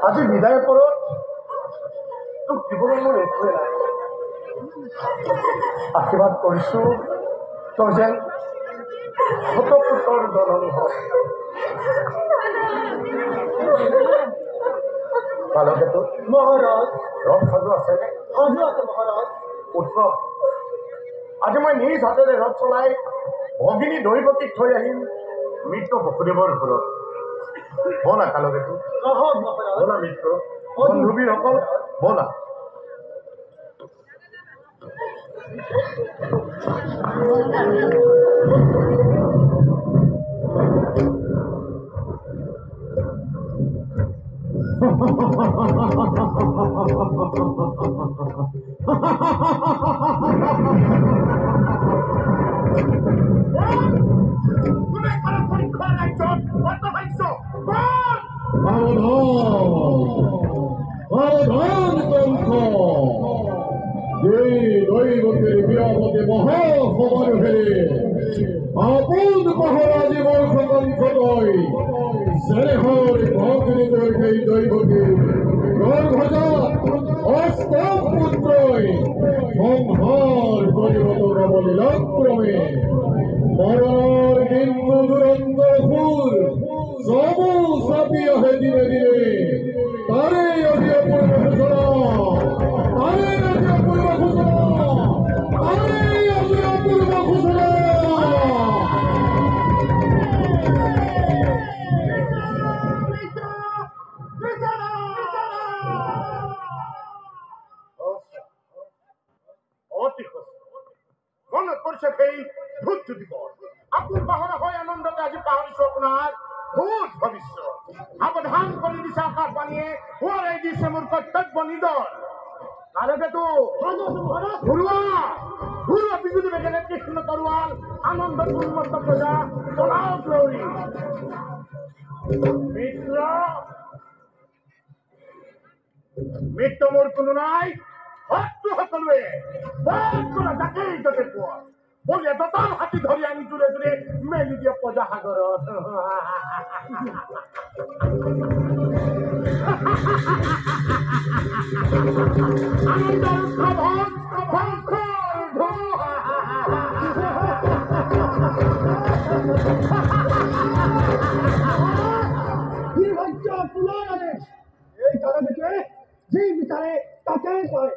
আজি বিদায় পৰত তোক জীৱনৰ মোৰ একোৱে নাই। আশীৰ্বাদ কৰিছোঁ তই যেন শতপুত্ৰৰ জননী হয়। বালকেতো মহাৰাজ ৰথ সাজু আছেনে? সাজু আছে মহাৰাজ। উৎসৱ আজি মই নিজ হাতেৰে ৰথ চলাই ভগিনী দৈৱকীক থৈ আহিম মৃত্যু বসুদেৱৰ ঘৰত। বলা কালকেতো বলা মিত্ৰ বন্ধুবীৰসকল বলা। আপন মহারাজী বর্ষকণ্ঠই সেনেহর ভগ্নীদের সেই দৈবকী গর্ভজাত অষ্টম পুত্রই সংহার করিবত নবলীলাক্রমে মরণর নিম্ন দুরন্ত ফুল সমু সাপিয়া হে দিনে দিনে তারে অধিয়া পূর্ব ঘোষণা তারে অধিয়া পূর্ব ঘোষণা তারে অধিয়া পূর্ব ঘোষণা। মনত পৰিছে সেই ভূত যুদিবৰ আপোন পাহৰা হৈ আনন্দতে আজি পাহৰিছো আপোনাৰ ভূত ভৱিষ্যত। সাৱধান কৰি দিছে আকাশবাণীয়ে সোঁৱৰাই দিছে মোৰ কৰ্তব্য নিদৰ। কালকেতো ঘূৰোৱা ঘূৰোৱা বিজুলী বেগেৰে কৃষ্ণ তৰোৱাল আনন্দত উন্মত্ত প্ৰজা চলাও লৰি মিত্ৰ মৃত্যু মোৰ কোনো নাই। শত্ৰু সকলোৱে বধ কৰা যাকেই যতে পোৱা বলিয়া দতাল হাতী ধৰি আনি জোৰে জোৰে মেলি দিয়ে প্ৰজা সাগৰত। আনন্দৰ উৎসৱত ধ্বংসৰ ধুমুহা। এই জনগোষ্ঠীয়ে যি বিচাৰে তাকেই কৰে।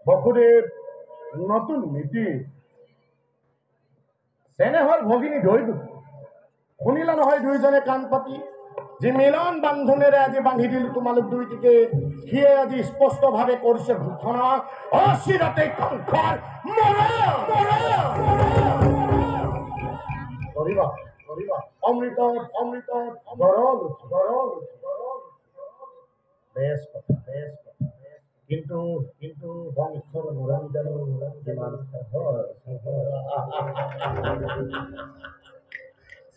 বসুদেৱ নতুন নীতি চেনেহৰ ভগিনী দৈৱকী শুনিলা নহয় দুইজনে কাণ পাতি যি মিলন বান্ধোনেৰে আজি বান্ধি দিলো তোমালোক দুইটিকে সিয়ে আজি স্পষ্টভাৱে কৰিছে ঘোষণা অচিৰতে সংসাৰ কৰিবা কৰিবা অমৃত অমৃত গৰল গৰল বেশ কথা বেশ কথা। কিন্তু কিন্তু বংশৰ নৰঞ্জন যিমান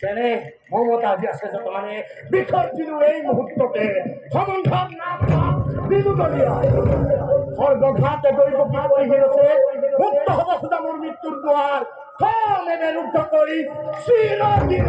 চেনে মমতা আজি আছে যতমানে বিষৰ দিলো এই মুহূৰ্ততে সম্বন্ধৰ নাম সৰ্বঘাতে দৈৱকী পৰিহিৰছে মুক্ত হব খোজা মোৰ মৃত্যুৰ দুৱাৰ মেনে ৰুদ্ধ কৰি চিৰদিন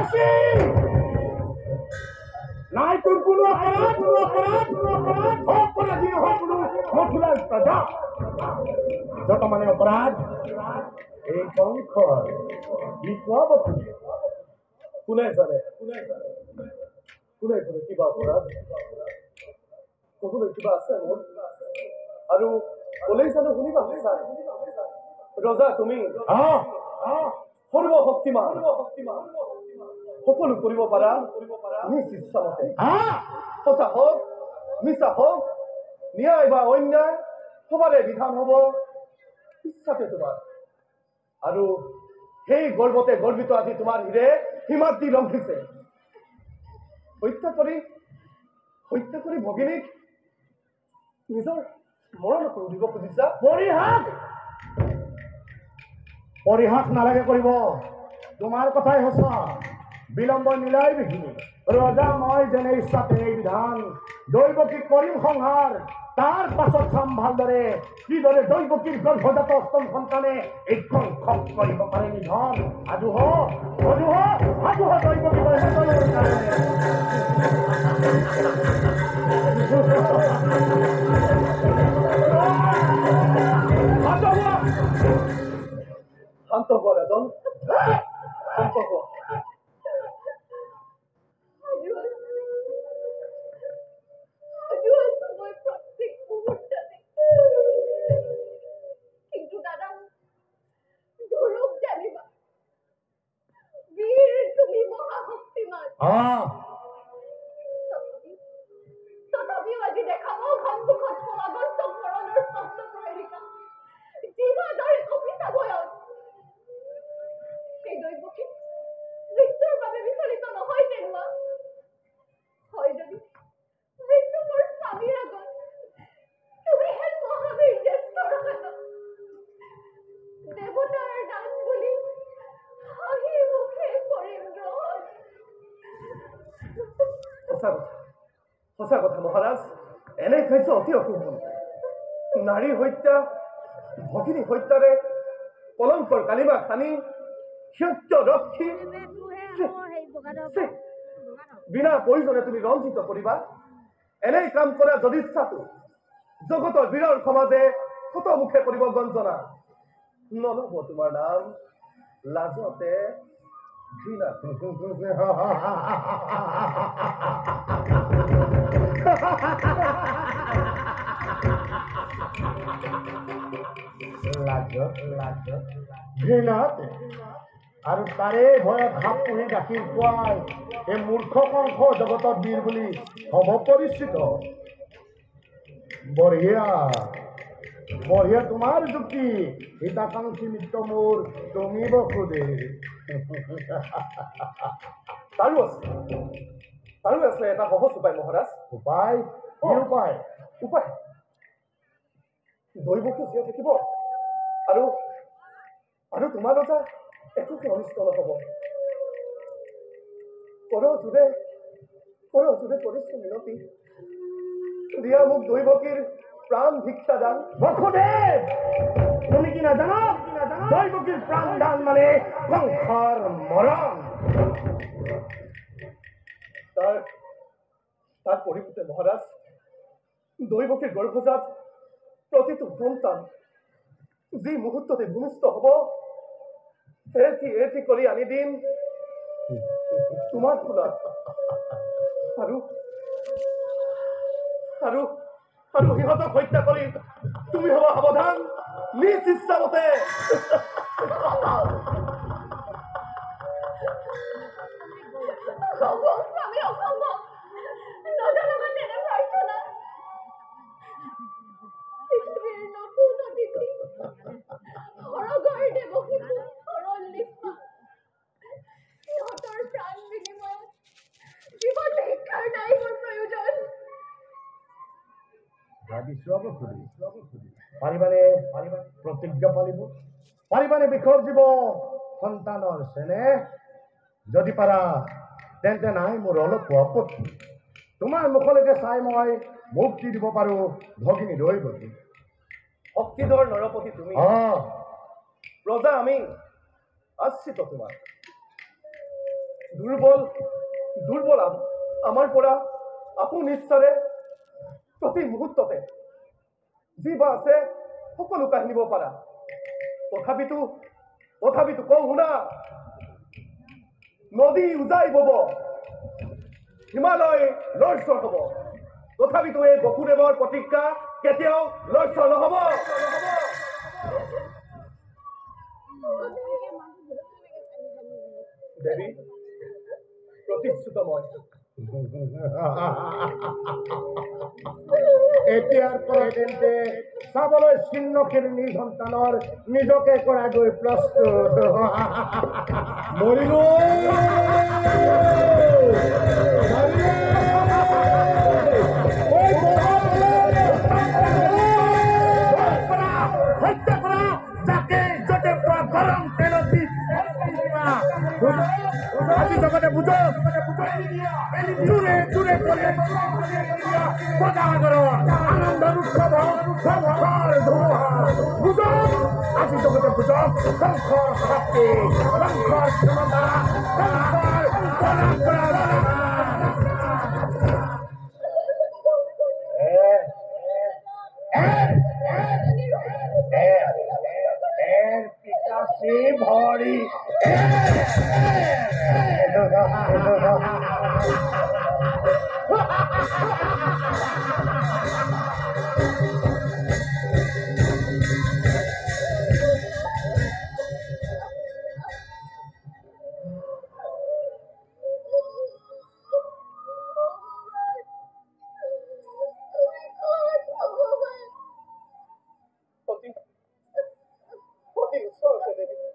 দাসী নাই তোৰ কোনো অপৰাধী নহয় কোনো মথুৰাৰ প্ৰজা যত মানে অপৰাধ এই কংসৰ বিপ্লৱ কোনে জানে কোনে কিবা অপৰাধ কবলৈ কিবা আছে মোৰ আৰু কলেই জানো শুনিবা ৰজা তুমি সৰ্বশক্তিমান সকলো কৰিব পাৰা নিজ ইচ্ছামতে সঁচা হওক মিছা হওক ন্যায় বা অন্যায় সবাৰে বিধান হব ইচ্ছাতে তোমাৰ আৰু সেই গৰ্বতে গৰ্বিত আজি তোমাৰ হীৰে সীমাত দি লংঘিছে হত্যা কৰি ভগিনীক নিজৰ মৰণ কৰি দিব খুজিছা পৰিহাস নালাগে কৰিব তোমাৰ কথাই সঁচা বিলম্ব নিলাই বিঘিনি ৰজা মই যেনে ইচ্ছা তেনে বিধান দৈৱকীক কৰিম সংহাৰ তাৰ পাছত চাম ভালদৰে কিদৰে দৈৱকীৰ গৰ্ভজাত অষ্টম সন্তানে এই কংসক কৰিব পাৰে নিধন সাধু দৈৱকী শান্ত হোৱা ৰাজন শান্ত হোৱা সঁচা কথা মহাৰাজ এনে কাৰ্য অতি অশুভ নাৰী হত্যা ভগিনী হত্যাৰে কলংকৰ কালিমা খানি সত্য ৰক্ষী বিনা প্ৰয়োজনে তুমি ৰঞ্জিত কৰিবা এনে কাম কৰা যদিচ্ছাটো জগতৰ বীৰৰ সমাজে কত মুখে কৰিব গঞ্জনা নলব তোমাৰ নাম লাজতে ঘৃণা ঘৃণাত আৰু তাৰে ভয়ত হাত পুহি গাখীৰ খুৱাই এই মূৰ্খ কংস জগতত বীৰ বুলি হ'ব পৰিচিত বঢ়িয়া তোমাৰ যুক্তি হিতাকাংক্ষী মিত্ৰ মোৰ তুমি বসুদে তাৰো আছে এটা সহজ উপায় মহাৰাজ উপায় দৈৱকী জীয়াই থাকিব আৰু তোমাৰ ৰজা একোকে অনিষ্ট নহব কৰজোৰে কৰিছো মিনতি দিয়া মোক দৈৱকীৰ প্ৰাণ ভিক্ষা দান বসুদেৱ তুমি কি নাজানা দৈৱকীৰ প্ৰাণ দান মানে কংসৰ মৰণ তাৰ পৰিৱৰ্তে মহাৰাজ দৈৱকীৰ গৰ্ভজাত প্ৰতিটো সন্তান যি মুহূৰ্ততে ভূমিষ্ঠ হব এটি কৰি আনি দিম তোমাৰ ফুলাত আৰু সিহঁতক হত্যা কৰি তুমি হবা সাৱধান নিজ ইচ্ছামতে প্ৰতিজ্ঞা পাৰিবানে বিষৰ জীৱ সন্তানৰ চেনে যদি পাৰা তেন্তে নাই মোৰ অলপ আপত্তি তোমাৰ মুখলৈকে চাই মই মুক্তি দিব পাৰো ভগিনী দৈৱকী শক্তিধৰ নৰপতি তুমি প্ৰজা আমি আশ্ৰিত তোমাৰ দুৰ্বল দুৰ্বল আমাৰ পৰা আপোন ইচ্ছাৰে প্ৰতি মুহূৰ্ততে যি বা আছে সকলো কাঢ়ি নিব পাৰা। তথাপিতো কওঁ শুনা, নদী উজাই বব, হিমালয় লৰচৰ হব, তথাপিতো এই বসুদেৱৰ প্ৰতিজ্ঞা কেতিয়াও লৰচৰ নহব। দেৱী, প্ৰতিশ্ৰুত মই। এতিয়াৰ পৰা তেন্তে চাবলৈ ছিন্নখিৰ নিসন্তানৰ নিজকে কৰাগৈ প্ৰস্তুত। মৰিলো হত্যা কৰা, যাকে য'তে পোৱা গৰম তেলত দি আজি জগতে বুজো, জোৰে জোৰে পৰে বজাগৰৰ আনন্দৰ উৎসৱ বুজো, আজি জগতে বুজো ধ্বংসৰ শক্তি, ধ্বংসৰ ক্ষমতা, ধ্বংসৰ পৰাক্ৰম। পিতাশ্ৰী ভৰি অতি ওচৰতে দেৱী।